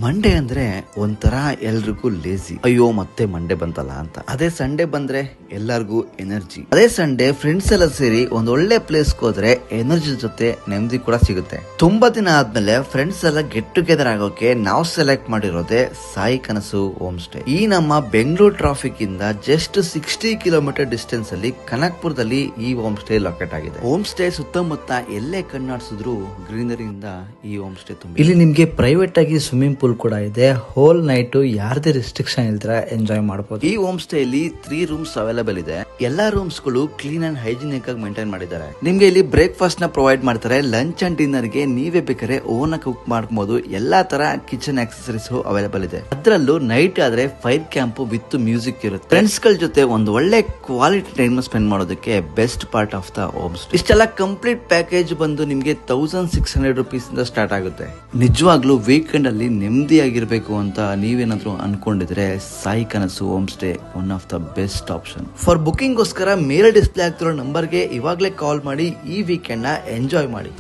Monday ಅಂದ್ರೆ ಒಂಥರ ಎಲ್ರಿಗೂ ಲೇಜಿ. ಅಯ್ಯೋ ಮತ್ತೆ ಮಂಡೇ ಬಂತಲ್ಲ ಅಂತ. ಅದೇ ಸಂಡೇ ಬಂದ್ರೆ ಎಲ್ಲರಿಗೂ ಎನರ್ಜಿ. ಅದೇ ಸಂಡೇ ಫ್ರೆಂಡ್ಸ್ ಎಲ್ಲ ಸೇರಿ ಒಂದ್ ಒಳ್ಳೆ ಪ್ಲೇಸ್ ಹೋದ್ರೆ ಎನರ್ಜಿ ಜೊತೆ ನೆಮ್ಮದಿ ಕೂಡ ಸಿಗುತ್ತೆ. ತುಂಬಾ ದಿನ ಆದ್ಮೇಲೆ ಫ್ರೆಂಡ್ಸ್ ಎಲ್ಲ ಗೆಟ್ ಟುಗೆದರ್ ಆಗೋಕೆ ನಾವು ಸೆಲೆಕ್ಟ್ ಮಾಡಿರೋದೇ ಸಾಯಿ ಕನಸು ಹೋಮ್ ಸ್ಟೇ. ಈ ನಮ್ಮ ಬೆಂಗಳೂರು ಟ್ರಾಫಿಕ್ ಇಂದ ಜಸ್ಟ್ 60 ಕಿಲೋಮೀಟರ್ ಡಿಸ್ಟೆನ್ಸ್ ಅಲ್ಲಿ ಕನಕ್ಪುರದಲ್ಲಿ ಈ ಹೋಮ್ ಸ್ಟೇ ಲೊಕೇಟ್ ಆಗಿದೆ. ಹೋಮ್ ಸ್ಟೇ ಸುತ್ತಮುತ್ತ ಎಲ್ಲೇ ಕಣ್ಣಾಡಿಸಿದ್ರು ಗ್ರೀನರಿಯಿಂದ ಈ ಹೋಮ್ ಸ್ಟೇ ತುಂಬ. ಇಲ್ಲಿ ನಿಮ್ಗೆ ಪ್ರೈವೇಟ್ ಆಗಿ ಸ್ವಿಮ್ಮಿಂಗ್ ಪೂಲ್ ಕೂಡ ಇದೆ. ಹೋಲ್ ನೈಟ್ ಯಾರದೇ ರಿಸ್ಟ್ರಿಕ್ಷನ್ ಇಲ್ದಿರ ಎಂಜಾಯ್ ಮಾಡಬಹುದು. ಈ ಹೋಮ್ ಸ್ಟೇ ಅಲ್ಲಿ 3 ರೂಮ್ಸ್ ಅವೈಲೇಬಲ್ ಇದೆ. ಎಲ್ಲಾ ರೂಮ್ಸ್ ಗಳು ಕ್ಲೀನ್ ಅಂಡ್ ಹೈಜಿನಿಕ್ ಆಗಿ ಮೇಂಟೈನ್ ಮಾಡಿದ್ದಾರೆ. ನಿಮ್ಗೆ ಇಲ್ಲಿ ಬ್ರೇಕ್ಫಾಸ್ಟ್ ನ ಪ್ರೊವೈಡ್ ಮಾಡ್ತಾರೆ. ಲಂಚ್ ಅಂಡ್ ಡಿನ್ನರ್ ಗೆ ನೀವೇ ಬೇಕಾದ್ರೆ ಓನ್ ಕುಕ್ ಮಾಡಬಹುದು. ಎಲ್ಲಾ ತರ ಕಿಚನ್ ಆಕ್ಸೆಸರೀಸ್ ಅವೈಲೇಬಲ್ ಇದೆ. ಅದರಲ್ಲೂ ನೈಟ್ ಆದ್ರೆ ಫೈರ್ ಕ್ಯಾಂಪ್ ವಿತ್ ಮ್ಯೂಸಿಕ್ ಇರುತ್ತೆ. ಫ್ರೆಂಡ್ಸ್ ಗಳ ಜೊತೆ ಒಂದು ಒಳ್ಳೆ ಕ್ವಾಲಿಟಿ ಟೈಮ್ ಸ್ಪೆಂಡ್ ಮಾಡೋದಕ್ಕೆ best part of the home stay. ಇಷ್ಟೆಲ್ಲ ಕಂಪ್ಲೀಟ್ ಪ್ಯಾಕೇಜ್ ಬಂದು ನಿಮ್ಗೆ 1600 ರೂಪೀಸ್ ಇಂದ ಸ್ಟಾರ್ಟ್ ಆಗುತ್ತೆ. ನಿಜವಾಗ್ಲೂ ವೀಕೆಂಡ್ ಅಲ್ಲಿ ನೆಮ್ಮದಿಯಾಗಿರ್ಬೇಕು ಅಂತ ನೀವೇನಾದ್ರೂ ಅನ್ಕೊಂಡಿದ್ರೆ ಸಾಯಿ ಕನಸು home stay one of the best option. For booking ಗೋಸ್ಕರ ಮೇಲೆ ಡಿಸ್ಪ್ಲೇ ಆಗ್ತಿರೋ ನಂಬರ್ಗೆ ಇವಾಗಲೇ ಕಾಲ್ ಮಾಡಿ ಈ ವೀಕೆಂಡ್ ನ ಎಂಜಾಯ್ ಮಾಡಿ.